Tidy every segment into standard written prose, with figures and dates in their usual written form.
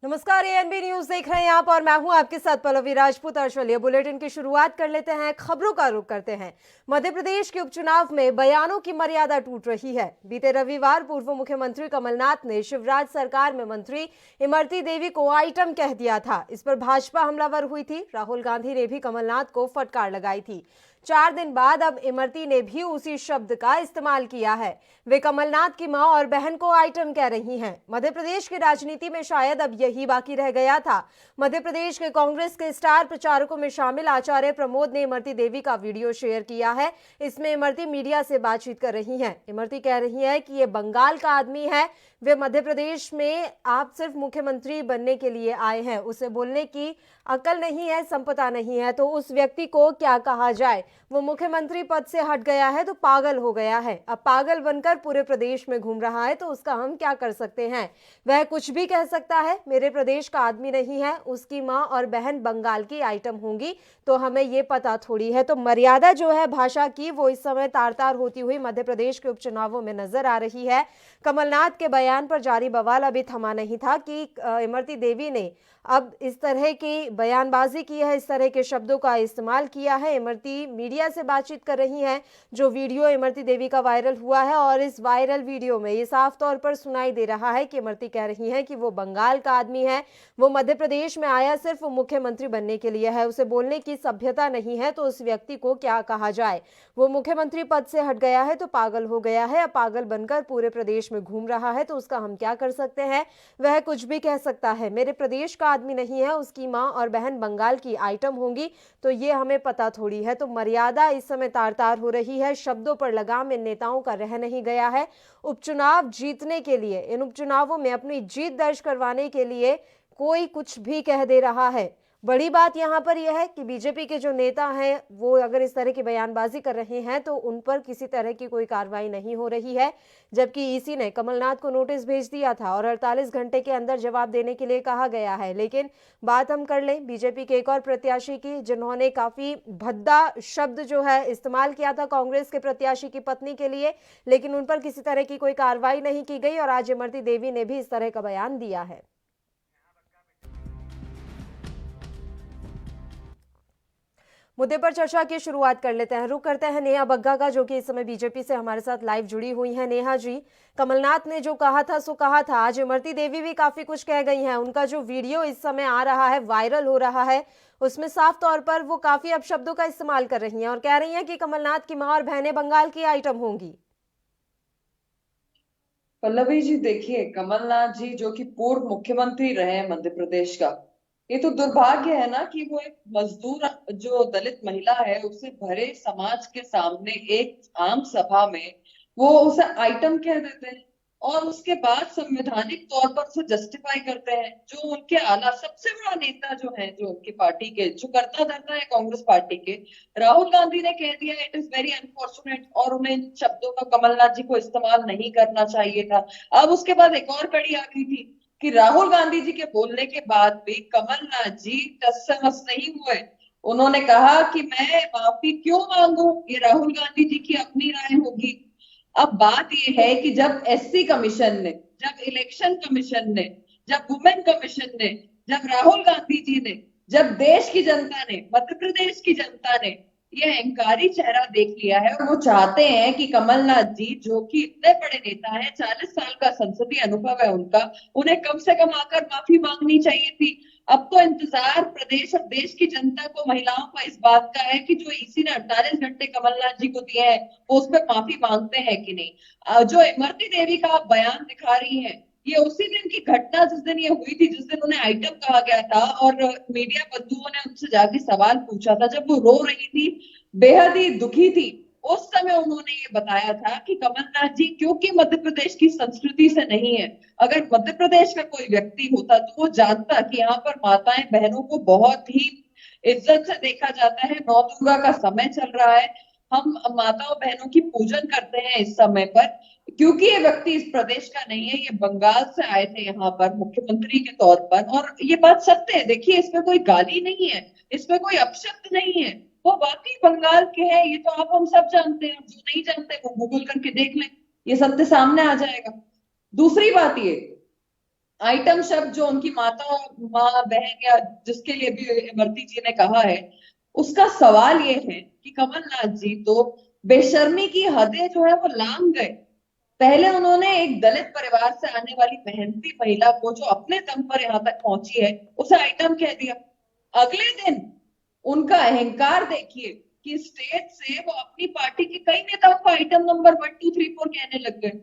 नमस्कार, ANB news देख रहे हैं आप और मैं हूं आपके साथ पल्लवी राजपूत। और चलिए बुलेटिन की शुरुआत कर लेते हैं, खबरों का रुख करते हैं। मध्य प्रदेश के उपचुनाव में बयानों की मर्यादा टूट रही है। बीते रविवार पूर्व मुख्यमंत्री कमलनाथ ने शिवराज सरकार में मंत्री इमरती देवी को आइटम कह दिया था। इस पर भाजपा हमलावर हुई थी। राहुल गांधी ने भी कमलनाथ को फटकार लगाई थी। 4 दिन बाद अब इमरती ने भी उसी शब्द का इस्तेमाल किया है। वे कमलनाथ की मां और बहन को आइटम कह रही हैं। मध्य प्रदेश की राजनीति में शायद अब यही बाकी रह गया था। मध्य प्रदेश के कांग्रेस के स्टार प्रचारकों में शामिल आचार्य प्रमोद ने इमरती देवी का वीडियो शेयर किया है। इसमें इमरती मीडिया से बातचीत कर रही हैं। इमरती कह रही है कि ये बंगाल का आदमी है। वे मध्य प्रदेश में आप सिर्फ मुख्यमंत्री बनने के लिए आए हैं, उसे बोलने की अकल नहीं है, संपदा नहीं है, तो उस व्यक्ति को क्या कहा जाए। वो मुख्यमंत्री पद से हट गया है तो पागल हो गया है। अब पागल बनकर पूरे प्रदेश में घूम रहा है तो उसका हम क्या कर सकते हैं। वह कुछ भी कह सकता है, मेरे प्रदेश का आदमी नहीं है। उसकी मां और बहन बंगाल की आइटम होंगी तो हमें ये पता थोड़ी है। तो मर्यादा जो है भाषा की, वो इस समय तार तार होती हुई मध्य प्रदेश के उपचुनावों में नजर आ रही है। कमलनाथ के बयान पर जारी बवाल अभी थमा नहीं था कि इमरती देवी ने अब इस तरह की बयानबाजी की है, इस तरह के शब्दों का इस्तेमाल किया है। इमरती मीडिया से बातचीत कर रही हैं। जो वीडियो इमरती देवी का वायरल हुआ है और इस वायरल वीडियो में ये साफ तौर पर सुनाई दे रहा है कि इमरती कह रही हैं कि वो बंगाल का आदमी है। वो मध्य प्रदेश में आया सिर्फ मुख्यमंत्री बनने के लिए है, उसे बोलने की सभ्यता नहीं है तो उस व्यक्ति को क्या कहा जाए। वो मुख्यमंत्री पद से हट गया है तो पागल हो गया है। अब पागल बनकर पूरे प्रदेश में घूम रहा है तो उसका हम क्या कर सकते हैं। वह कुछ भी कह सकता है, मेरे प्रदेश का आदमी नहीं है। उसकी मां और बहन बंगाल की आइटम होंगी तो ये हमें पता थोड़ी है। तो मर्यादा इस समय तार तार हो रही है। शब्दों पर लगाम इन नेताओं का रह नहीं गया है। उपचुनाव जीतने के लिए, इन उपचुनावों में अपनी जीत दर्ज करवाने के लिए कोई कुछ भी कह दे रहा है। बड़ी बात यहां पर यह है कि बीजेपी के जो नेता हैं वो अगर इस तरह की बयानबाजी कर रहे हैं तो उन पर किसी तरह की कोई कार्रवाई नहीं हो रही है। जबकि ईसी ने कमलनाथ को नोटिस भेज दिया था और 48 घंटे के अंदर जवाब देने के लिए कहा गया है। लेकिन बात हम कर लें बीजेपी के एक और प्रत्याशी की, जिन्होंने काफी भद्दा शब्द जो है इस्तेमाल किया था कांग्रेस के प्रत्याशी की पत्नी के लिए, लेकिन उन पर किसी तरह की कोई कार्रवाई नहीं की गई। और आज इमरती देवी ने भी इस तरह का बयान दिया है। मुद्दे पर चर्चा की शुरुआत कर लेते हैं। रुक करते हैं नेहा बग्गा का, जो कि इस समय बीजेपी से हमारे साथ लाइव जुड़ी हुई हैं। नेहा जी, कमलनाथ ने जो कहा था सो कहा था। आज इमरती देवी भी काफी कुछ कह गई हैं। उनका जो वीडियो इस समय आ रहा है, वायरल हो रहा है, उसमें साफ तौर पर वो काफी अपशब्दों का इस्तेमाल कर रही हैं और कह रही हैं कि कमलनाथ की मां और बहनें बंगाल की आइटम होंगी। पल्लवी जी, देखिए, कमलनाथ जी जो कि पूर्व मुख्यमंत्री रहे हैं मध्य प्रदेश का, ये तो दुर्भाग्य है ना कि वो एक मजदूर जो दलित महिला है उसे भरे समाज के सामने एक आम सभा में वो उसे आइटम कह देते हैं और उसके बाद संवैधानिक तौर पर उसे जस्टिफाई करते हैं। जो उनके आला सबसे बड़ा नेता जो है, जो उनकी पार्टी के जो करता धरता है कांग्रेस पार्टी के, राहुल गांधी ने कह दिया इट इज वेरी अनफॉर्चुनेट और उन्हें इन शब्दों का कमलनाथ जी को इस्तेमाल नहीं करना चाहिए था। अब उसके बाद एक और कड़ी आ गई थी कि राहुल गांधी जी के बोलने के बाद भी कमलनाथ जी टस से मस नहीं हुए। उन्होंने कहा कि मैं माफी क्यों मांगू, ये राहुल गांधी जी की अपनी राय होगी। अब बात यह है कि जब एससी कमीशन ने, जब इलेक्शन कमीशन ने, जब वुमेन कमीशन ने, जब राहुल गांधी जी ने, जब देश की जनता ने, मध्य प्रदेश की जनता ने ये अहंकारी चेहरा देख लिया है और वो चाहते हैं कि कमलनाथ जी जो कि इतने बड़े नेता हैं, 40 साल का संसदीय अनुभव है उनका, उन्हें कम से कम आकर माफी मांगनी चाहिए थी। अब तो इंतजार प्रदेश और देश की जनता को, महिलाओं का इस बात का है कि जो इसी ने 48 घंटे कमलनाथ जी को दिए हैं वो उस पर माफी मांगते हैं कि नहीं। जो इमरती देवी का आप बयान दिखा रही हैं, ये उसी दिन की घटना जिस दिन ये हुई थी, जिस दिन उन्हें आइटम कहा गया था और मीडिया बंधुओं ने उनसे जाके सवाल पूछा था, जब वो रो रही थी, बेहद ही दुखी थी। उस समय उन्होंने ये बताया था कि कमलनाथ जी क्योंकि मध्य प्रदेश की संस्कृति से नहीं है, अगर मध्य प्रदेश का कोई व्यक्ति होता तो वो जानता कि यहाँ पर माताएं बहनों को बहुत ही इज्जत से देखा जाता है। नौ दुर्गा का समय चल रहा है, हम माताओं बहनों की पूजन करते हैं इस समय पर। क्योंकि ये व्यक्ति इस प्रदेश का नहीं है, ये बंगाल से आए थे यहाँ पर मुख्यमंत्री के तौर पर, और ये बात सत्य है। देखिए, इसमें कोई गाली नहीं है, इसमें कोई अपशब्द नहीं है, वो वाकई बंगाल के हैं। ये तो आप हम सब जानते हैं, जो नहीं जानते वो गूगल करके देख लें, ये सत्य सामने आ जाएगा। दूसरी बात ये आइटम शब्द जो उनकी माता, माँ, बहन या जिसके लिए भी इमरती जी ने कहा है, उसका सवाल ये है कि कमलनाथ जी तो बेशर्मी की हदें जो है वो लांघ गए। पहले उन्होंने एक दलित परिवार से आने वाली मेहनती महिला को, जो अपने दम पर यहाँ तक पहुंची है, उसे आइटम कह दिया। अगले दिन उनका अहंकार देखिए कि स्टेज से वो अपनी पार्टी के कई नेताओं को आइटम नंबर 1 2 3 4 कहने लग गए।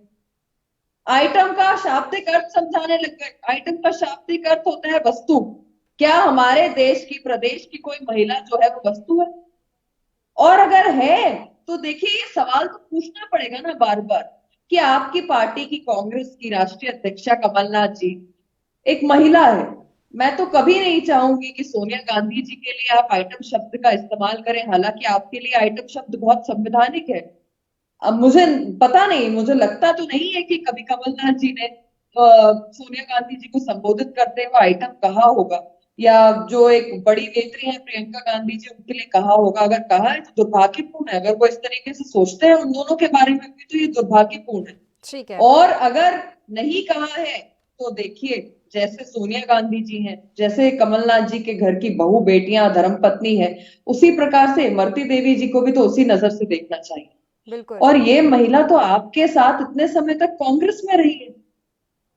आइटम का शाब्दिक अर्थ समझाने लग गए। आइटम का शाब्दिक अर्थ होता है वस्तु। क्या हमारे देश की, प्रदेश की कोई महिला जो है वो वस्तु है? और अगर है तो देखिए, ये सवाल तो पूछना पड़ेगा ना बार बार कि आपकी पार्टी की, कांग्रेस की राष्ट्रीय अध्यक्षा कमलनाथ जी एक महिला है। मैं तो कभी नहीं चाहूंगी कि सोनिया गांधी जी के लिए आप आइटम शब्द का इस्तेमाल करें, हालांकि आपके लिए आइटम शब्द बहुत संवैधानिक है। अब मुझे पता नहीं, मुझे लगता तो नहीं है कि कभी कमलनाथ जी ने सोनिया गांधी जी को संबोधित करते हुए आइटम कहा होगा, या जो एक बड़ी नेत्री है प्रियंका गांधी जी, उनके लिए कहा होगा। अगर कहा है तो दुर्भाग्यपूर्ण है। अगर वो इस तरीके से सोचते हैं उन दोनों के बारे में भी, तो ये दुर्भाग्यपूर्ण है। ठीक है। और अगर नहीं कहा है तो देखिए, जैसे सोनिया गांधी जी हैं, जैसे कमलनाथ जी के घर की बहू बेटियां धर्मपत्नी है, उसी प्रकार से इमरती देवी जी को भी तो उसी नजर से देखना चाहिए। बिल्कुल। और ये महिला तो आपके साथ इतने समय तक कांग्रेस में रही है।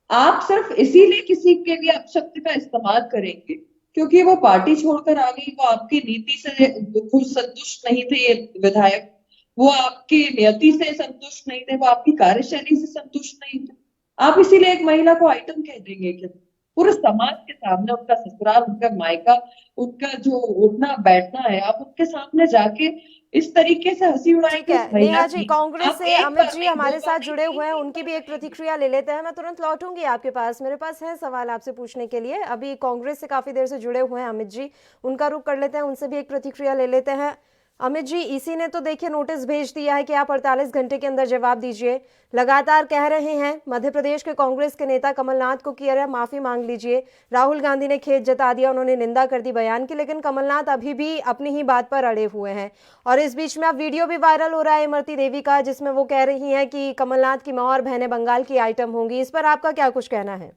आप सिर्फ इसीलिए किसी के लिए अपशब्द का इस्तेमाल करेंगे क्योंकि वो पार्टी छोड़कर आ गई, वो आपकी नीति से खुद संतुष्ट नहीं थे ये विधायक, वो आपकी नियति से संतुष्ट नहीं थे, वो आपकी कार्यशैली से संतुष्ट नहीं थे। आप इसीलिए एक महिला को आइटम कह देंगे क्या? पूरे समाज के सामने, उनका ससुराल, उनका मायका, उनका जो उठना बैठना है, आप उनके सामने जाके इस तरीके से हंसी ठीक उड़ाएंगे उस है महिला नेहा जी, की। कांग्रेस आप से एक अमित बार जी नहीं, दो हमारे बार साथ नहीं, जुड़े तीन हुए हैं, तीन उनकी बार भी एक करेंगे। प्रतिक्रिया ले लेते हैं। मैं तुरंत लौटूंगी आपके पास, मेरे पास है सवाल आपसे पूछने के लिए। अभी कांग्रेस से काफी देर से जुड़े हुए हैं अमित जी, उनका रुख कर लेते हैं, उनसे भी एक प्रतिक्रिया ले लेते हैं। अमित जी, इसी ने तो देखिए नोटिस भेज दिया है कि आप 48 घंटे के अंदर जवाब दीजिए। लगातार कह रहे हैं मध्य प्रदेश के कांग्रेस के नेता कमलनाथ को कि अरे माफी मांग लीजिए। राहुल गांधी ने खेद जता दिया, उन्होंने निंदा कर दी बयान की, लेकिन कमलनाथ अभी भी अपनी ही बात पर अड़े हुए हैं। और इस बीच में अब वीडियो भी वायरल हो रहा है इमरती देवी का, जिसमें वो कह रही हैं कि कमलनाथ की मां और बहनें बंगाल की आइटम होंगी। इस पर आपका क्या कुछ कहना है?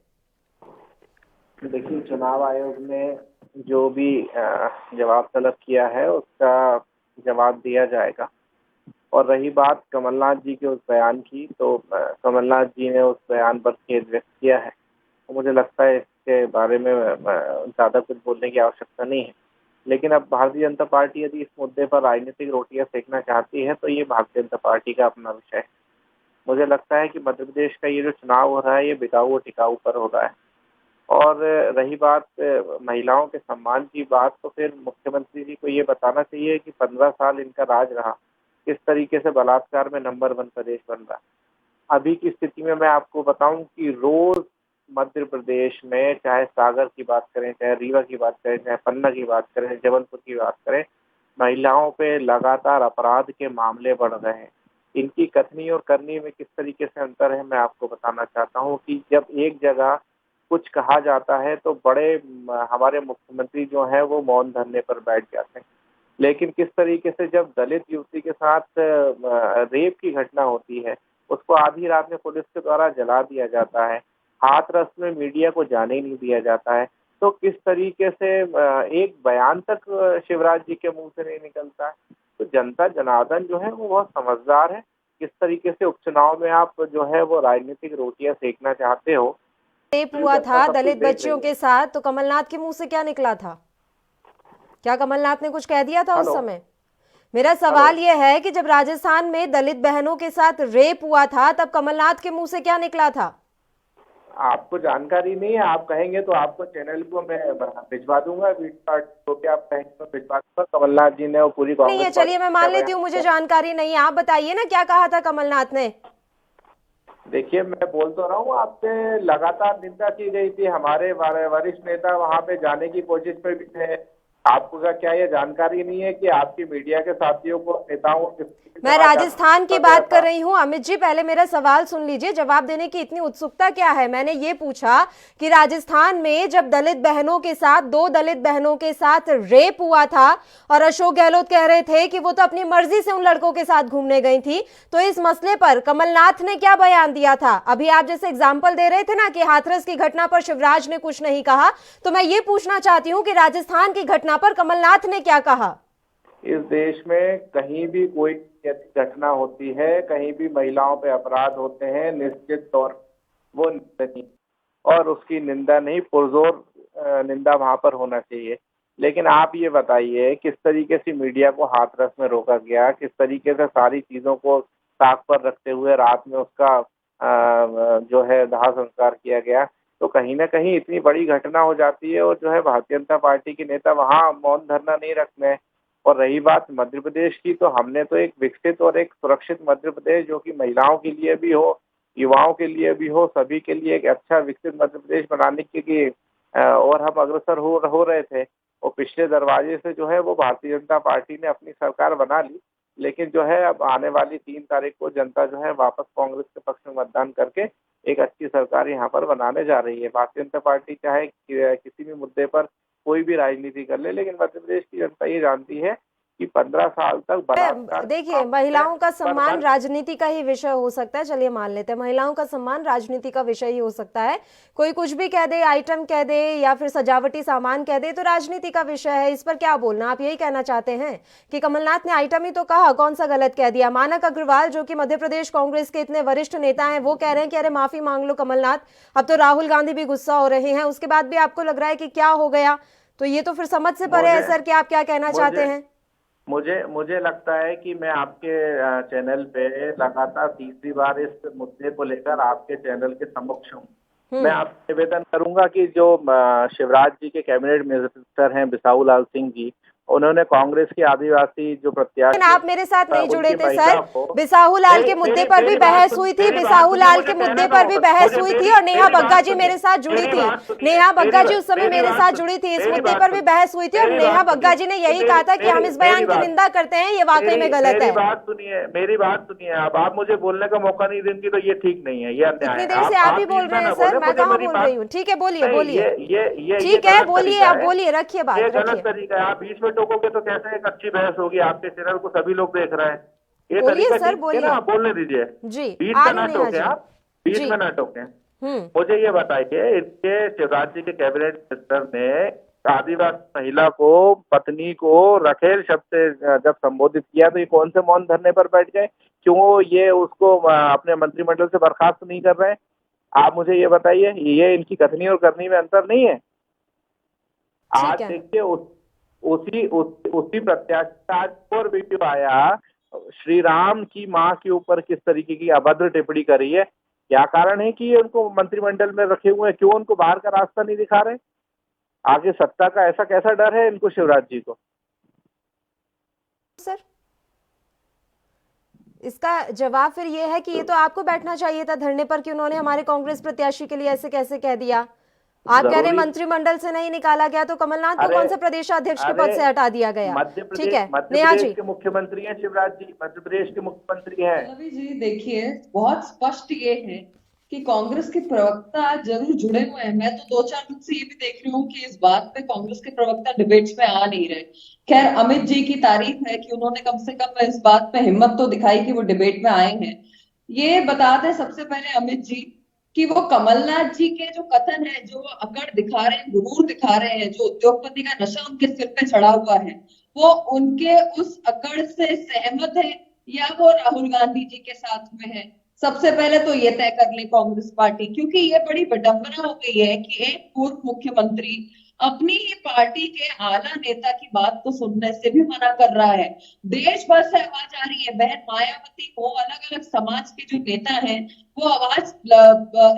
देखिए, चुनाव आयोग ने जो भी जवाब तलब किया है उसका जवाब दिया जाएगा। और रही बात कमलनाथ जी के उस बयान की, तो कमलनाथ जी ने उस बयान पर खेद व्यक्त किया है, तो मुझे लगता है इसके बारे में ज़्यादा कुछ बोलने की आवश्यकता नहीं है। लेकिन अब भारतीय जनता पार्टी यदि इस मुद्दे पर राजनीतिक रोटियां सेकना चाहती है तो ये भारतीय जनता पार्टी का अपना विषय है। मुझे लगता है कि मध्य प्रदेश का ये जो चुनाव हो रहा है ये बिकाऊ और टिकाऊ पर हो रहा है। और रही बात महिलाओं के सम्मान की बात, तो फिर मुख्यमंत्री जी को ये बताना चाहिए कि 15 साल इनका राज रहा, किस तरीके से बलात्कार में नंबर 1 प्रदेश बन रहा है। अभी की स्थिति में मैं आपको बताऊं कि रोज मध्य प्रदेश में, चाहे सागर की बात करें, चाहे रीवा की बात करें, चाहे पन्ना की बात करें, जबलपुर की बात करें, महिलाओं पे लगातार अपराध के मामले बढ़ रहे हैं। इनकी कथनी और करनी में किस तरीके से अंतर है, मैं आपको बताना चाहता हूँ कि जब एक जगह कुछ कहा जाता है तो बड़े हमारे मुख्यमंत्री जो हैं वो मौन धरने पर बैठ जाते हैं। लेकिन किस तरीके से जब दलित युवती के साथ रेप की घटना होती है, उसको आधी रात में पुलिस के द्वारा जला दिया जाता है, हाथरस में मीडिया को जाने ही नहीं दिया जाता है, तो किस तरीके से एक बयान तक शिवराज जी के मुंह से नहीं निकलता है। तो जनता जनार्दन जो है वो बहुत समझदार है। किस तरीके से उपचुनाव में आप जो है वो राजनीतिक रोटियां सेकना चाहते हो, रेप हुआ जनता था सब कुछ दलित देख रही बच्चियों है। के साथ, तो कमलनाथ के मुंह से क्या निकला था? क्या कमलनाथ ने कुछ कह दिया था उस हेलो समय? मेरा हेलो सवाल यह है कि जब राजस्थान में दलित बहनों के साथ रेप हुआ था तब कमलनाथ के मुंह से क्या निकला था? आपको जानकारी नहीं है? आप कहेंगे तो आपको चैनल को मैं भिजवा दूंगा वीडियो, तो क्या आप कहेंगे तो भिजवा दूंगा। कमलनाथ जी ने और पूरी नहीं है, कांग्रेस चलिए पार्टी मैं ने क्या मान बयान लेती हूँ मुझे दिया। जानकारी नहीं है, आप बताइए ना क्या कहा था कमलनाथ ने। देखिए, मैं बोल तो रहा हूँ, आपसे लगातार निंदा की गई थी, हमारे वरिष्ठ नेता वहां पे जाने की कोशिश में भी थे, आपको क्या ये जानकारी नहीं है कि आपकी मीडिया के साथियों को, नेताओं को मैं राजस्थान की बात कर रही हूं। अमित जी, पहले मेरा सवाल सुन लीजिए, जवाब देने की इतनी उत्सुकता क्या है? मैंने ये पूछा कि राजस्थान में जब दलित बहनों के साथ, 2 दलित बहनों के साथ रेप हुआ था और अशोक गहलोत कह रहे थे कि वो तो अपनी मर्जी से उन लड़कों के साथ घूमने गई थी, तो इस मसले पर कमलनाथ ने क्या बयान दिया था? अभी आप जैसे एग्जाम्पल दे रहे थे ना कि हाथरस की घटना पर शिवराज ने कुछ नहीं कहा, तो मैं ये पूछना चाहती हूँ कि राजस्थान की घटना पर कमलनाथ ने क्या कहा? इस देश में कहीं भी कोई ऐसी घटना होती है, कहीं भी महिलाओं पे अपराध होते हैं, निश्चित तौर वो निंदनीय और उसकी निंदा नहीं, पुरजोर निंदा वहां पर होना चाहिए। लेकिन आप ये बताइए किस तरीके से मीडिया को हाथरस में रोका गया, किस तरीके से सारी चीजों को ताक पर रखते हुए रात में उसका जो है दाह संस्कार किया गया। तो कहीं ना कहीं इतनी बड़ी घटना हो जाती है और जो है भारतीय जनता पार्टी के नेता वहां मौन धरना नहीं रखते हैं। और रही बात मध्य प्रदेश की, तो हमने तो एक विकसित और एक सुरक्षित मध्य प्रदेश, जो कि महिलाओं के लिए भी हो, युवाओं के लिए भी हो, सभी के लिए एक अच्छा विकसित मध्य प्रदेश बनाने के और हम अग्रसर हो रहे थे। और पिछले दरवाजे से जो है वो भारतीय जनता पार्टी ने अपनी सरकार बना ली। लेकिन जो है अब आने वाली 3 तारीख को जनता जो है वापस कांग्रेस के पक्ष में मतदान करके एक अच्छी सरकार यहाँ पर बनाने जा रही है। भारतीय जनता पार्टी चाहे किसी भी मुद्दे पर कोई भी राजनीति कर ले, लेकिन मध्य प्रदेश की जनता ये जानती है कि 15 साल तक बलात्कार, देखिए, महिलाओं का सम्मान राजनीति का ही विषय हो सकता है। चलिए मान लेते हैं महिलाओं का सम्मान राजनीति का विषय ही हो सकता है। कोई कुछ भी कह दे, आइटम कह दे या फिर सजावटी सामान कह दे, तो राजनीति का विषय है। इस पर क्या बोलना? आप यही कहना चाहते हैं कि कमलनाथ ने आइटम ही तो कहा, कौन सा गलत कह दिया? मानक अग्रवाल जो कि मध्य प्रदेश कांग्रेस के इतने वरिष्ठ नेता हैं, वो कह रहे हैं कि अरे माफी मांग लो कमलनाथ। अब तो राहुल गांधी भी गुस्सा हो रहे हैं, उसके बाद भी आपको लग रहा है कि क्या हो गया? तो ये तो फिर समझ से परे है सर कि आप क्या कहना चाहते हैं। मुझे लगता है कि मैं आपके चैनल पे लगातार तीसरी बार इस मुद्दे को लेकर आपके चैनल के समक्ष हूँ। मैं आपसे निवेदन करूंगा कि जो शिवराज जी के कैबिनेट मिनिस्टर हैं बिसाहू लाल सिंह जी, उन्होंने कांग्रेस के आदिवासी जो प्रत्याशी, आप मेरे साथ नहीं जुड़े थे सर। बिसाहू लाल के मुद्दे पर भी बहस हुई थी, बिसाहू लाल के मुद्दे पर भी बहस हुई थी और नेहा बग्गा जी मेरे साथ जुड़ी थी। नेहा बग्गा जी उस समय मेरे साथ जुड़ी थी, इस मुद्दे पर भी बहस हुई थी और नेहा बग्गा जी ने यही कहा था कि हम इस बयान की निंदा करते हैं, ये वाकई में गलत है। मेरी बात सुनिए। अब आप मुझे बोलने का मौका नहीं देंगी तो ये ठीक नहीं है, ये अन्याय है। इतनी देर से आप ही बोल रहे हैं सर, मैं कहाँ बोल रही हूँ? ठीक है, बोलिए बोलिए, ठीक है बोलिए, आप बोलिए, रखिए बात, ये गलत तरीका है। आप बीच में टोकोगे तो कैसे एक अच्छी बहस होगी? आपके चैनल को सभी लोग देख रहे हैं। ये बोलिए सर, बोलिए ना, बोलने दीजिए जी, बीच में ना टोके, आप बीच में ना टोके। मुझे ये बताइए, इनके शिवराज जी के कैबिनेट मिनिस्टर ने आदिवासी महिला को, पत्नी को रखेल शब्द से जब संबोधित किया तो ये कौन से मौन धरने पर बैठ गए? क्यों ये उसको अपने मंत्रिमंडल से बर्खास्त नहीं कर रहे हैं? आप मुझे ये बताइए, ये इनकी कथनी और करनी में अंतर नहीं है? आज देखिए उसी प्रत्याशी का आज और वीडियो आया, श्री राम की मां के ऊपर किस तरीके की अभद्र टिप्पणी करी है। क्या कारण है कि ये उनको मंत्रिमंडल में रखे हुए हैं? क्यों उनको बाहर का रास्ता नहीं दिखा रहे? आगे सत्ता का ऐसा कैसा डर है इनको, शिवराज जी को? सर इसका जवाब फिर ये है कि ये तो आपको बैठना चाहिए था धरने पर कि उन्होंने हमारे कांग्रेस प्रत्याशी के लिए ऐसे कैसे कह दिया। आप कह रहे हैं मंत्रिमंडल से नहीं निकाला गया, तो कमलनाथ को कौन से प्रदेशाध्यक्ष के पद से हटा दिया गया? ठीक है, नेहा जी के मुख्यमंत्री हैं शिवराज जी, मध्य प्रदेश के मुख्यमंत्री हैं। रवि जी देखिए, बहुत स्पष्ट ये है कि कांग्रेस के प्रवक्ता जरूर जुड़े हुए हैं। मैं तो 2-4 दिन से ये भी देख रही हूँ कि इस बात पे कांग्रेस के प्रवक्ता डिबेट्स में आ नहीं रहे। खैर, अमित जी की तारीफ है कि उन्होंने कम से कम इस बात पे हिम्मत तो दिखाई कि वो डिबेट में आए हैं। ये बता दें सबसे पहले अमित जी कि वो कमलनाथ जी के जो कथन है, जो अकड़ दिखा रहे हैं, गुरूर दिखा रहे हैं, जो उद्योगपति का नशा उनके सिर पे चढ़ा हुआ है, वो उनके उस अकड़ से सहमत है या वो राहुल गांधी जी के साथ में है? सबसे पहले तो ये तय कर ले कांग्रेस पार्टी, क्योंकि ये बड़ी विडंबना हो गई है कि एक पूर्व मुख्यमंत्री अपनी ही पार्टी के आला नेता की बात को सुनने से भी मना कर रहा है। देश भर से आवाज आ रही है, बहन मायावती को, अलग अलग समाज के जो नेता हैं वो आवाज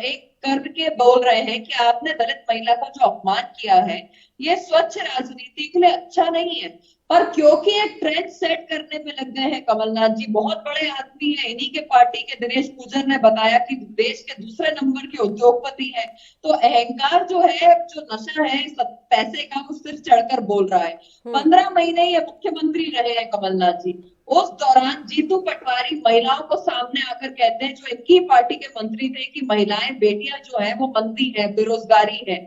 एक करके बोल रहे हैं कि आपने दलित महिला का जो अपमान किया है ये स्वच्छ राजनीति के लिए अच्छा नहीं है। पर क्योंकि एक ट्रेंड सेट करने में लग गए हैं कमलनाथ जी, बहुत बड़े आदमी है, इन्हीं के पार्टी के दिनेश गुजर ने बताया कि देश के दूसरे नंबर के उद्योगपति है, तो अहंकार जो है, जो नशा है पैसे का, वो सिर चढ़कर बोल रहा है। 15 महीने ये मुख्यमंत्री रहे हैं कमलनाथ जी, उस दौरान जीतू पटवारी महिलाओं को सामने आकर कहते हैं, जो इनकी पार्टी के मंत्री थे, कि महिलाएं बेटियां जो है वो मंदी है, बेरोजगारी है।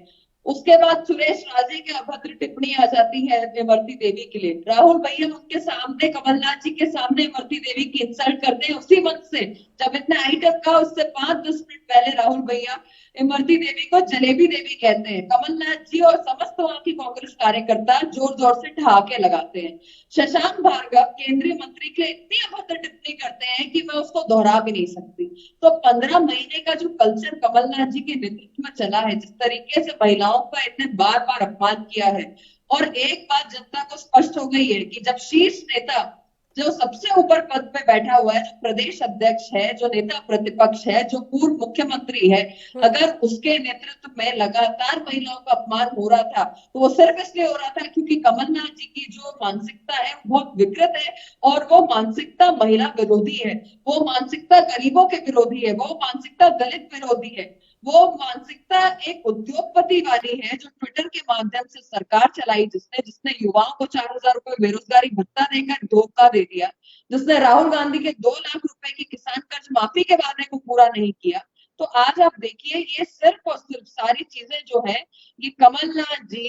उसके बाद सुरेश राजे के अभद्र टिप्पणी आ जाती है इमरती देवी के लिए। राहुल भैया उनके सामने, कमलनाथ जी के सामने इमरती देवी की इंसल्ट करते हैं उसी मंच से, जब इतने आइटम का उससे 5-10 मिनट पहले राहुल भैया इमरती देवी को जलेबी देवी कहते हैं। कमलनाथ जी और समस्त वहां की कांग्रेस कार्यकर्ता जोर जोर से ठहाके लगाते हैं। शशांक भार्गव केंद्रीय मंत्री के इतनी अभद्र टिप्पणी करते हैं कि मैं उसको दोहरा भी नहीं सकती। तो 15 महीने का जो कल्चर कमलनाथ जी के नेतृत्व में चला है, जिस तरीके से महिलाओं का इतने बार बार अपमान किया है, और एक बात जनता को स्पष्ट हो गई है कि जब शीर्ष नेता, जो सबसे ऊपर पद पे बैठा हुआ है, जो प्रदेश अध्यक्ष है, जो नेता प्रतिपक्ष है, जो पूर्व मुख्यमंत्री है, अगर उसके नेतृत्व में लगातार महिलाओं का अपमान हो रहा था, तो वो सिर्फ इसलिए हो रहा था क्योंकि कमलनाथ जी की जो मानसिकता है वो बहुत विकृत है, और वो मानसिकता महिला विरोधी है, वो मानसिकता गरीबों के विरोधी है, वो मानसिकता दलित विरोधी है, वो मानसिकता एक उद्योगपति वाली है, जो ट्विटर के माध्यम से सरकार चलाई, जिसने युवाओं को 4,000 रुपए बेरोजगारी भत्ता देकर धोखा दे दिया, जिसने राहुल गांधी के 2 लाख रुपए की किसान कर्ज माफी के वादे को पूरा नहीं किया। तो आज आप देखिए, ये सिर्फ और सिर्फ सारी चीजें जो है, ये कमलनाथ जी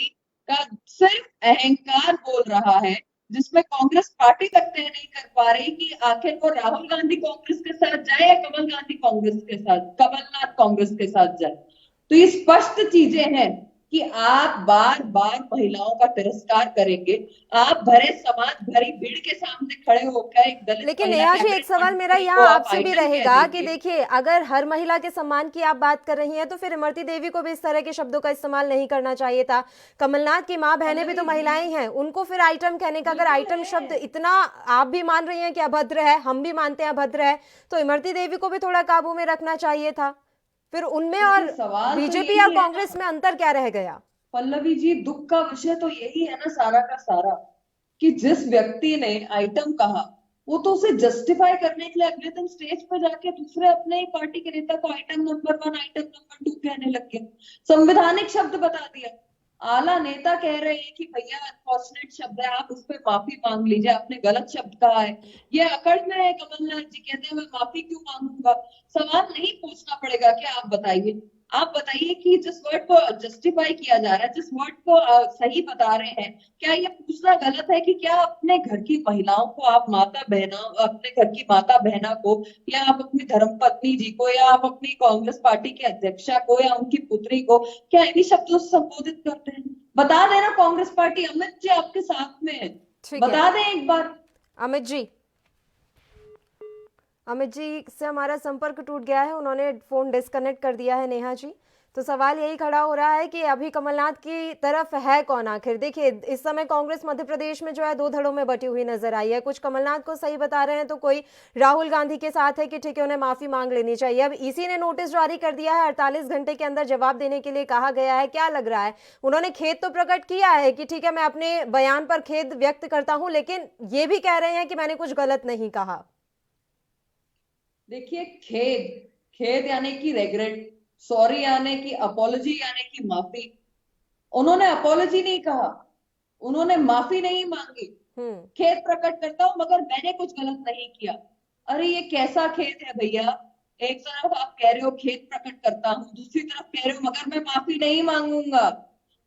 का सिर्फ अहंकार बोल रहा है, जिसमें कांग्रेस पार्टी तक तय नहीं कर पा रही कि आखिर वो राहुल गांधी कांग्रेस के साथ जाए या कमलनाथ कांग्रेस के साथ जाए। तो ये स्पष्ट चीजें हैं कि आप बार बार महिलाओं का तिरस्कार करेंगे, आप भरे समाज, भरी भीड़ के सामने खड़े होकर एक दलित लेकिन महिला नेहा जी, कैबिनेट एक सवाल मेरा मंत्री को यहाँ आप आपसे भी आइटम कह रहेगा कि दीजिए। देखिए, अगर हर महिला के सम्मान की आप बात कर रही हैं, तो फिर इमरती देवी को भी इस तरह के शब्दों का इस्तेमाल नहीं करना चाहिए था। कमलनाथ की माँ बहनें भी तो महिलाएं हैं, उनको फिर आइटम कहने का, अगर आइटम शब्द इतना आप भी मान रही हैं कि अभद्र है, हम भी मानते हैं अभद्र है, तो इमरती देवी को भी थोड़ा काबू में रखना चाहिए था। फिर उनमें और सवाल तो बीजेपी यही और है कांग्रेस में अंतर क्या रह गया? पल्लवी जी, दुख का विषय तो यही है ना सारा का सारा, कि जिस व्यक्ति ने आइटम कहा, वो तो उसे जस्टिफाई करने के लिए अगले दिन स्टेज पर जाके दूसरे अपने ही पार्टी के नेता को आइटम नंबर 1, आइटम नंबर 2 कहने लग गया, संवैधानिक शब्द बता दिया। आला नेता कह रहे हैं कि भैया अनफॉर्चुनेट शब्द है, आप उस पर माफी मांग लीजिए, आपने गलत शब्द कहा है। ये अकड़ में है कमलनाथ जी, कहते हैं मैं माफी क्यों मांगूंगा। सवाल नहीं पूछना पड़ेगा क्या? आप बताइए कि जिस वर्ड को जस्टिफाई किया जा रहा है, जिस वर्ड को सही बता रहे हैं, क्या ये पूछना गलत है कि क्या अपने घर की महिलाओं को, आप माता बहना, अपने घर की माता बहना को, या आप अपनी धर्मपत्नी जी को, या आप अपनी कांग्रेस पार्टी के अध्यक्षा को, या उनकी पुत्री को, क्या इन्हीं शब्दों से संबोधित करते हैं? बता देना कांग्रेस पार्टी, अमित जी आपके साथ में है, बता दें एक बार। अमित जी से हमारा संपर्क टूट गया है, उन्होंने फोन डिस्कनेक्ट कर दिया है नेहा जी। तो सवाल यही खड़ा हो रहा है कि अभी कमलनाथ की तरफ है कौन आखिर? देखिए, इस समय कांग्रेस मध्य प्रदेश में जो है 2 धड़ों में बटी हुई नजर आई है। कुछ कमलनाथ को सही बता रहे हैं, तो कोई राहुल गांधी के साथ है कि ठीक है, उन्हें माफी मांग लेनी चाहिए। अब इसी ने नोटिस जारी कर दिया है, 48 घंटे के अंदर जवाब देने के लिए कहा गया है। क्या लग रहा है? उन्होंने खेद तो प्रकट किया है कि ठीक है, मैं अपने बयान पर खेद व्यक्त करता हूं, लेकिन ये भी कह रहे हैं कि मैंने कुछ गलत नहीं कहा। देखिए, खेद यानी कि रेग्रेट, सॉरी यानी कि अपॉलॉजी, यानी कि माफी। उन्होंने अपॉलॉजी नहीं कहा, उन्होंने माफी नहीं मांगी। खेद प्रकट करता हूं मगर मैंने कुछ गलत नहीं किया। अरे ये कैसा खेद है भैया? एक तरफ आप कह रहे हो खेद प्रकट करता हूं, दूसरी तरफ कह रहे हो मगर मैं माफी नहीं मांगूंगा।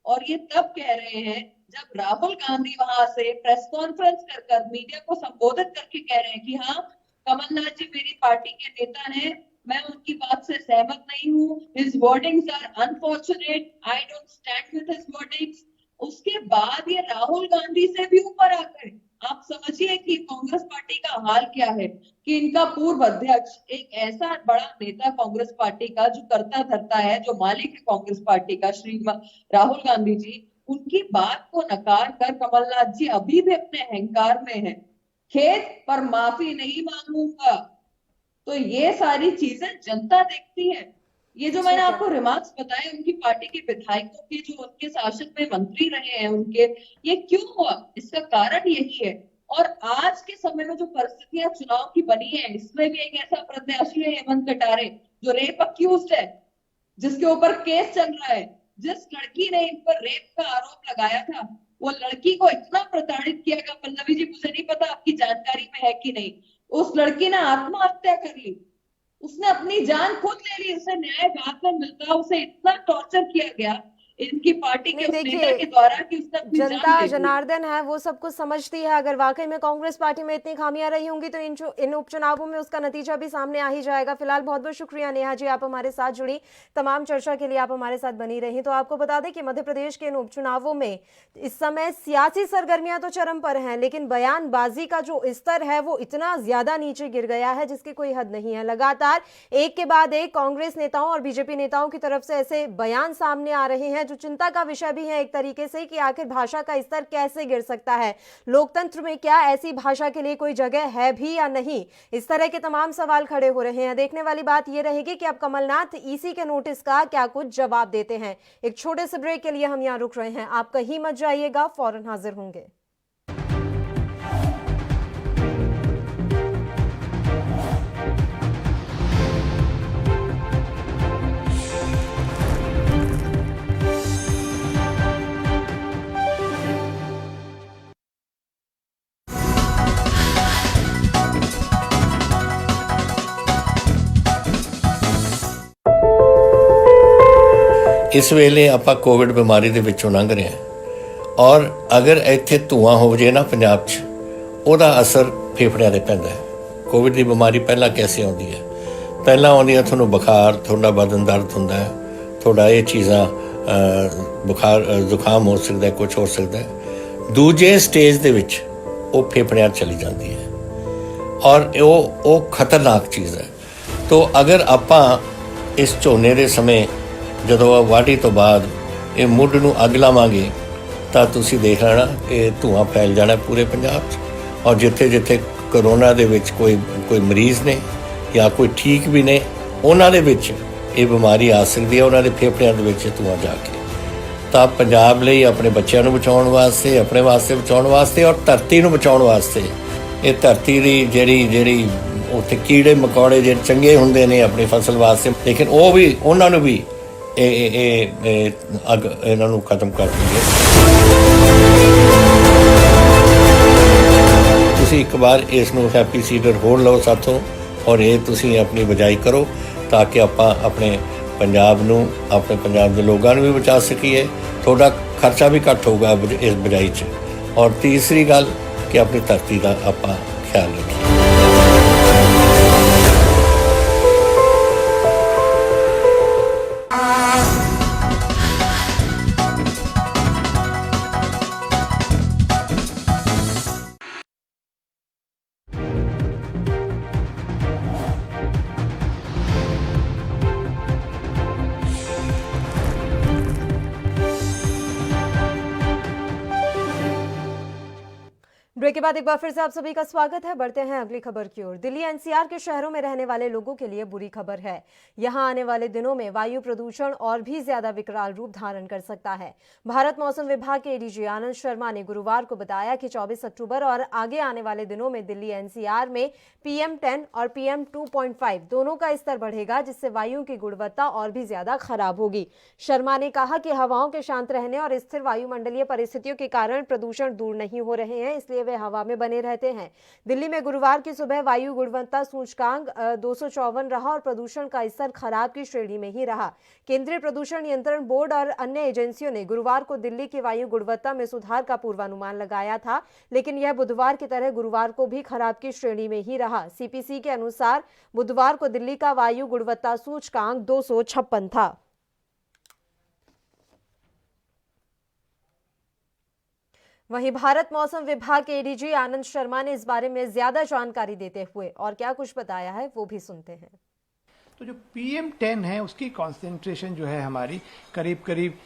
और ये तब कह रहे हैं जब राहुल गांधी वहां से प्रेस कॉन्फ्रेंस कर मीडिया को संबोधित करके कह रहे हैं कि हाँ, कमलनाथ जी मेरी पार्टी के नेता हैं, मैं उनकी बात से सहमत नहीं हूँ, his wordings are unfortunate, I don't stand with his wordings. उसके बाद ये राहुल गांधी से भी ऊपर आ गए। आप समझिए कि कांग्रेस पार्टी का हाल क्या है, कि इनका पूर्व अध्यक्ष, एक ऐसा बड़ा नेता कांग्रेस पार्टी का, जो करता धरता है, जो मालिक है कांग्रेस पार्टी का, श्री राहुल गांधी जी, उनकी बात को नकार कर कमलनाथ जी अभी भी अपने अहंकार में है, खेद पर माफी नहीं मांगूंगा। तो ये सारी चीजें जनता देखती है, ये जो मैंने आपको रिमार्क्स बताए उनकी पार्टी के विधायकों के, जो उनके शासन में मंत्री रहे हैं उनके, ये क्यों हुआ? इसका कारण यही है। और आज के समय में जो परिस्थितियां चुनाव की बनी है, इसमें भी एक ऐसा प्रत्याशी है हेमंत कटारे जो रेप अक्यूज्ड है, जिसके ऊपर केस चल रहा है। जिस लड़की ने इन पर रेप का आरोप लगाया था, वो लड़की को इतना प्रताड़ित किया गया, पल्लवी जी मुझे नहीं पता आपकी जानकारी में है कि नहीं, उस लड़की ने आत्महत्या कर ली। उसने अपनी जान खुद ले ली, उसे न्याय बाद में मिलता, उसे इतना टॉर्चर किया गया इनकी पार्टी के नहीं उस नेता देखिए, के द्वारा कि उसने अपनी जान जनता ले ली। जनार्दन है वो सब कुछ समझती है। अगर वाकई में कांग्रेस पार्टी में इतनी खामियां रही होंगी तो इन उपचुनावों में उसका नतीजा भी सामने आ ही जाएगा। फिलहाल बहुत बहुत शुक्रिया नेहा जी, आप हमारे साथ जुड़ी, तमाम चर्चा के लिए आप हमारे साथ बनी रही। तो आपको बता दें कि मध्य प्रदेश के इन उपचुनावों में इस समय सियासी सरगर्मियां तो चरम पर हैं, लेकिन बयानबाजी का जो स्तर है वो इतना ज्यादा नीचे गिर गया है जिसकी कोई हद नहीं है। लगातार एक के बाद एक कांग्रेस नेताओं और बीजेपी नेताओं की तरफ से ऐसे बयान सामने आ रहे हैं जो चिंता का विषय भी है एक तरीके से, कि आखिर भाषा का स्तर कैसे गिर सकता है, लोकतंत्र में क्या ऐसी भाषा के लिए कोई जगह है भी या नहीं। इस तरह के तमाम सवाल खड़े हो रहे हैं। देखने वाली बात यह रहेगी कि अब कमलनाथ ईसी के नोटिस का क्या कुछ जवाब देते हैं। एक छोटे से ब्रेक के लिए हम यहां रुक रहे हैं, आप कहीं मत जाइएगा, फौरन हाजिर होंगे। ਇਸ ਵੇਲੇ ਆਪਾਂ ਕੋਵਿਡ ਬਿਮਾਰੀ ਦੇ ਵਿੱਚੋਂ ਲੰਘ ਰਹੇ ਹਾਂ ਔਰ ਅਗਰ ਇੱਥੇ ਧੂਆਂ ਹੋ ਜੇ ਨਾ ਪੰਜਾਬ 'ਚ, ਉਹਦਾ ਅਸਰ ਫੇਫੜਿਆਂ 'ਤੇ ਪੈਂਦਾ ਹੈ। ਕੋਵਿਡ ਦੀ ਬਿਮਾਰੀ ਪਹਿਲਾਂ ਕੈਸੇ ਆਉਂਦੀ ਹੈ? ਪਹਿਲਾਂ ਆਉਂਦੀਆਂ ਤੁਹਾਨੂੰ ਬੁਖਾਰ, ਤੁਹਾਡਾ ਬਦਨ ਦਰਦ ਹੁੰਦਾ ਹੈ, ਤੁਹਾਡਾ ਇਹ ਚੀਜ਼ਾਂ ਬੁਖਾਰ ਜ਼ੁਕਾਮ ਹੋ ਸਕਦਾ, ਕੁਝ ਹੋ ਸਕਦਾ। ਦੂਜੇ ਸਟੇਜ ਦੇ ਵਿੱਚ ਉਹ ਫੇਫੜਿਆਂ 'ਚ ਚਲੀ ਜਾਂਦੀ ਹੈ ਔਰ ਉਹ ਖਤਰਨਾਕ ਚੀਜ਼ ਹੈ। ਤੋ ਅਗਰ ਆਪਾਂ ਇਸ ਝੋਨੇ ਦੇ ਸਮੇਂ ਜਦੋਂ ਵਾਢੀ ਤੋਂ ਬਾਅਦ ਇਹ ਮੁੱਢ ਨੂੰ ਅੱਗ ਲਾਵਾਂਗੇ ਤਾਂ ਤੁਸੀਂ ਦੇਖ ਲੈਣਾ ਇਹ ਧੂਆਂ ਫੈਲ ਜਾਣਾ ਪੂਰੇ ਪੰਜਾਬ 'ਚ। ਔਰ ਜਿੱਥੇ ਜਿੱਥੇ ਕਰੋਨਾ ਦੇ ਵਿੱਚ ਕੋਈ ਮਰੀਜ਼ ਨੇ ਜਾਂ ਕੋਈ ਠੀਕ ਵੀ ਨੇ, ਉਹਨਾਂ ਦੇ ਵਿੱਚ ਇਹ ਬਿਮਾਰੀ ਆ ਸਕਦੀ ਹੈ, ਉਹਨਾਂ ਦੇ ਫੇਫੜਿਆਂ ਦੇ ਵਿੱਚ ਧੂਆਂ ਜਾ ਕੇ। ਤਾਂ ਪੰਜਾਬ ਲਈ ਆਪਣੇ ਬੱਚਿਆਂ ਨੂੰ ਬਚਾਉਣ ਵਾਸਤੇ, ਆਪਣੇ ਵਾਸਤੇ ਬਚਾਉਣ ਵਾਸਤੇ ਔਰ ਧਰਤੀ ਨੂੰ ਬਚਾਉਣ ਵਾਸਤੇ, ਇਹ ਧਰਤੀ ਦੀ ਜਿਹੜੀ ਉੱਥੇ ਕੀੜੇ ਮਕੌੜੇ ਜਿਹੜੇ ਚੰਗੇ ਹੁੰਦੇ ਨੇ ਆਪਣੀ ਫਸਲ ਵਾਸਤੇ, ਲੇਕਿਨ ਉਹ ਵੀ ਉਹਨਾਂ ਨੂੰ ਵੀ ਅੱਗ ਇਹਨਾਂ ਨੂੰ ਖਤਮ ਕਰ ਦਿੰਦੇ। ਤੁਸੀਂ ਇੱਕ ਵਾਰ ਇਸ ਨੂੰ ਹੈਪੀ ਸੀਡਰ ਹੋਰ ਲਓ ਸਾਥੋਂ ਔਰ ਇਹ ਤੁਸੀਂ ਆਪਣੀ ਬਜਾਈ ਕਰੋ ਤਾਂ ਕਿ ਆਪਾਂ ਆਪਣੇ ਪੰਜਾਬ ਨੂੰ, ਆਪਣੇ ਪੰਜਾਬ ਦੇ ਲੋਕਾਂ ਨੂੰ ਵੀ ਬਚਾ ਸਕੀਏ। ਤੁਹਾਡਾ ਖਰਚਾ ਵੀ ਘੱਟ ਹੋਊਗਾ ਇਸ ਬਜਾਈ 'ਚ। ਔਰ ਤੀਸਰੀ ਗੱਲ ਕਿ ਆਪਣੀ ਧਰਤੀ ਦਾ ਆਪਾਂ ਖਿਆਲ ਰੱਖੀਏ। ब्रेक के बाद एक बार फिर से आप सभी का स्वागत है। बढ़ते हैं अगली खबर की ओर। दिल्ली एनसीआर के शहरों में रहने वाले लोगों के लिए बुरी खबर है। यहां आने वाले दिनों में वायु प्रदूषण और भी ज्यादा विकराल रूप धारण कर सकता है। भारत मौसम विभाग के एडीजी आनंद शर्मा ने गुरुवार को बताया कि 24 अक्टूबर और आगे आने वाले दिनों में दिल्ली एनसीआर में PM10 और PM 2.5 दोनों का स्तर बढ़ेगा, जिससे वायु की गुणवत्ता और भी ज्यादा खराब होगी। शर्मा ने कहा कि हवाओं के शांत रहने और स्थिर वायुमंडलीय परिस्थितियों के कारण प्रदूषण दूर नहीं हो रहे हैं, इसलिए वे हवा में बने रहते हैं। दिल्ली में गुरुवार की सुबह वायु गुणवत्ता सूचकांक 254 रहा और प्रदूषण का स्तर खराब की श्रेणी में ही रहा। केंद्रीय प्रदूषण नियंत्रण बोर्ड और अन्य एजेंसियों ने गुरुवार को दिल्ली की वायु गुणवत्ता में सुधार का पूर्वानुमान लगाया था, लेकिन यह बुधवार की तरह गुरुवार को भी खराब की श्रेणी में ही रहा। सीपीसी के अनुसार बुधवार को दिल्ली का वायु गुणवत्ता सूचकांक 256 था। वहीं भारत मौसम विभाग के एडीजी आनंद शर्मा ने इस बारे में ज्यादा जानकारी देते हुए और क्या कुछ बताया है वो भी सुनते हैं। तो जो PM10 है उसकी कॉन्सेंट्रेशन जो है हमारी करीब करीब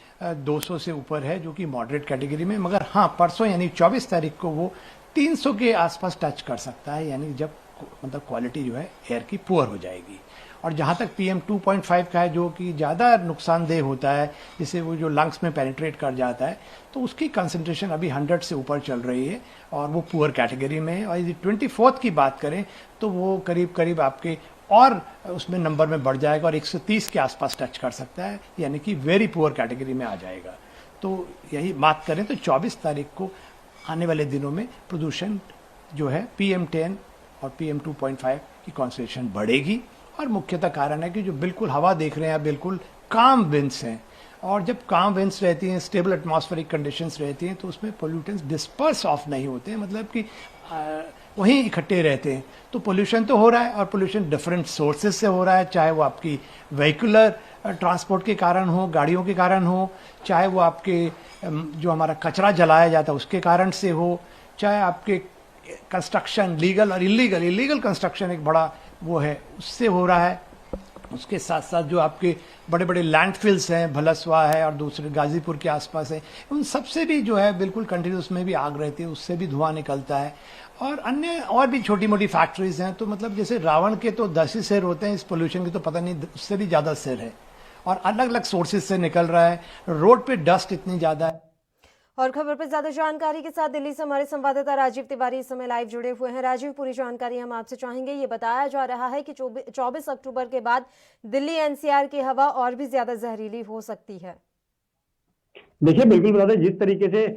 200 से ऊपर है, जो कि मॉडरेट कैटेगरी में, मगर हाँ परसों यानी 24 तारीख को वो 300 के आसपास टच कर सकता है, यानी जब मतलब क्वालिटी जो है एयर की पुअर हो जाएगी। और जहाँ तक PM 2.5 का है, जो कि ज़्यादा नुकसानदेह होता है, जिससे वो जो लंग्स में पेनिट्रेट कर जाता है, तो उसकी कंसंट्रेशन अभी 100 से ऊपर चल रही है और वो पुअर कैटेगरी में है। और यदि 24th की बात करें तो वो करीब करीब आपके और उसमें नंबर में बढ़ जाएगा और 130 के आसपास टच कर सकता है, यानी कि वेरी पुअर कैटेगरी में आ जाएगा। तो यही बात करें तो 24 तारीख को आने वाले दिनों में प्रदूषण जो है PM 10 और PM 2.5 की कॉन्सेंट्रेशन बढ़ेगी। और मुख्यतः कारण है कि जो बिल्कुल हवा देख रहे हैं, बिल्कुल काम विंड्स हैं, और जब काम विंड्स रहती हैं, स्टेबल एटमॉस्फेरिक कंडीशंस रहती हैं, तो उसमें पोल्यूटेंट्स डिस्पर्स ऑफ नहीं होते हैं, मतलब कि वहीं इकट्ठे रहते हैं। तो पोल्यूशन तो हो रहा है, और पोल्यूशन डिफरेंट सोर्सेज से हो रहा है, चाहे वो आपकी व्हीकुलर ट्रांसपोर्ट के कारण हो, गाड़ियों के कारण हो, चाहे वो आपके जो हमारा कचरा जलाया जाता है उसके कारण से हो, चाहे आपके कंस्ट्रक्शन लीगल और इलीगल कंस्ट्रक्शन एक बड़ा वो है उससे हो रहा है। उसके साथ साथ जो आपके बड़े बड़े लैंडफिल्स हैं, भलसवा है और दूसरे गाजीपुर के आसपास है, उन सबसे भी जो है बिल्कुल कंटिन्यूस में भी आग रहती है, उससे भी धुआं निकलता है। और अन्य और भी छोटी मोटी फैक्ट्रीज हैं। तो मतलब जैसे रावण के तो 10 ही सिर होते हैं, इस पोल्यूशन के तो पता नहीं उससे भी ज़्यादा सिर है, और अलग अलग सोर्सेज से निकल रहा है। रोड पे डस्ट इतनी ज़्यादा है। और खबर पर ज्यादा जानकारी के साथ दिल्ली से हमारे संवाददाता राजीव तिवारी इस समय लाइव जुड़े हुए हैं। राजीव, पूरी जानकारी हम आपसे चाहेंगे। ये बताया जा रहा है कि 24 अक्टूबर के बाद दिल्ली NCR की हवा और भी ज्यादा जहरीली हो सकती है। देखिए, बिल्कुल बता दें, जिस तरीके से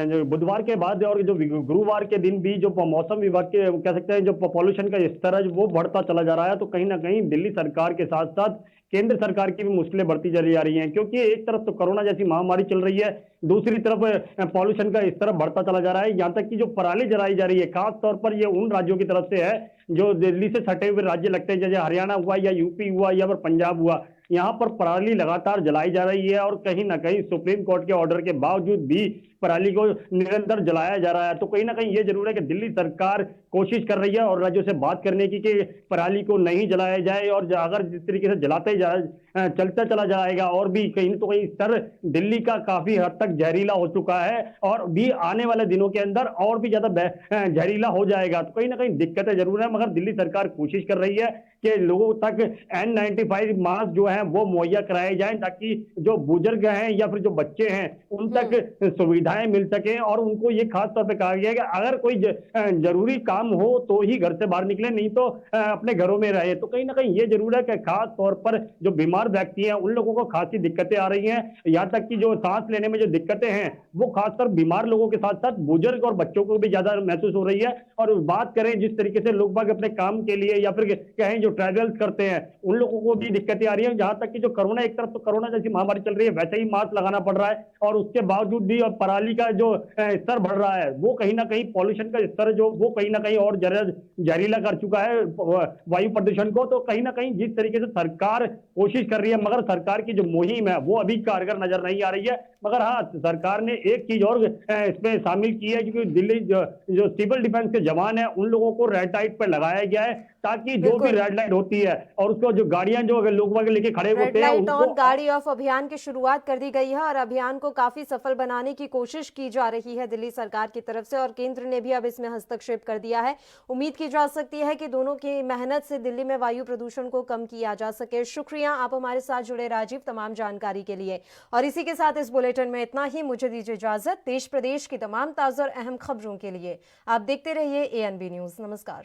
जो बुधवार के बाद और जो गुरुवार के दिन भी जो मौसम विभाग के कह सकते हैं जो पॉल्यूशन का स्तर है वो बढ़ता चला जा रहा है, तो कहीं ना कहीं दिल्ली सरकार के साथ साथ केंद्र सरकार की भी मुश्किलें बढ़ती चली जा रही हैं, क्योंकि एक तरफ तो कोरोना जैसी महामारी चल रही है, दूसरी तरफ पॉल्यूशन का स्तर बढ़ता चला जा रहा है। यहाँ तक कि जो पराली जलाई जा रही है, खास तौर पर ये उन राज्यों की तरफ से है जो दिल्ली से सटे हुए राज्य लगते हैं, जैसे हरियाणा हुआ या यूपी हुआ या फिर पंजाब हुआ। यहाँ पर पराली लगातार जलाई जा रही है और कहीं ना कहीं सुप्रीम कोर्ट के ऑर्डर के बावजूद भी पराली को निरंतर जलाया जा रहा है। तो कहीं ना कहीं ये जरूर है कि दिल्ली सरकार कोशिश कर रही है और राज्यों से बात करने की कि पराली को नहीं जलाया जाए, और अगर जिस तरीके से जलाते चलता चला जाएगा और भी कहीं तो कहीं स्तर दिल्ली का काफी हद तक जहरीला हो चुका है और भी आने वाले दिनों के अंदर और भी ज्यादा जहरीला हो जाएगा। तो कहीं ना कहीं दिक्कतें जरूर है, मगर दिल्ली सरकार कोशिश कर रही है कि लोगों तक N95 मास्क जो है वो मुहैया कराए जाए, ताकि जो बुजुर्ग हैं या फिर जो बच्चे हैं उन तक सुविधाएं मिल सके। और उनको ये खास तौर पे कहा गया है कि अगर कोई जरूरी काम हो तो ही घर से बाहर निकले, नहीं तो अपने घरों में रहे। तो कहीं ना कहीं ये जरूर है कि खास तौर पर जो बीमार व्यक्ति हैं उन लोगों को खासी दिक्कतें आ रही हैं, यहाँ तक कि जो सांस लेने में जो दिक्कतें हैं वो खासकर बीमार लोगों के साथ साथ बुजुर्ग और बच्चों को भी ज्यादा महसूस हो रही है। और बात करें जिस तरीके से लोग बाग अपने काम के लिए या फिर कहें जो ट्रैवल्स करते हैं उन लोगों को भी दिक्कतें आ रही है, जहां तक कि जो कोरोना, एक तरफ तो कोरोना जैसी महामारी चल रही है, वैसे ही मास्क लगाना पड़ रहा है, और उसके बावजूद भी और पराली का जो स्तर बढ़ रहा है वो कहीं ना कहीं पॉल्यूशन का स्तर जो वो कहीं ना कहीं और जहरीला कर चुका है वायु प्रदूषण को। तो कहीं ना कहीं जिस तरीके से सरकार कोशिश कर रही है, मगर सरकार की जो मुहिम है वो अभी कारगर नजर नहीं आ रही है। मगर हाँ, सरकार ने एक चीज और इसमें शामिल की है, क्योंकि दिल्ली जो सिविल डिफेंस के जवान है उन लोगों को रेड लाइट पर लगाया गया है, ताकि जो भी रेड लाइट होती है और उसको जो गाड़ियां जो लोग लेके खड़े होते हैं रेड लाइट ऑन गाड़ी ऑफ अभियान की शुरुआत कर दी गई है और अभियान को काफी सफल बनाने की कोशिश की जा रही है दिल्ली सरकार की तरफ से, और केंद्र ने भी अब इसमें हस्तक्षेप कर दिया है। उम्मीद की जा सकती है कि दोनों की मेहनत से दिल्ली में वायु प्रदूषण को कम किया जा सके। शुक्रिया आप हमारे साथ जुड़े राजीव, तमाम जानकारी के लिए। और इसी के साथ इस बुलेटिन में इतना ही। मुझे दीजिए इजाजत। देश प्रदेश की तमाम ताजा और अहम खबरों के लिए आप देखते रहिए ANB न्यूज। नमस्कार।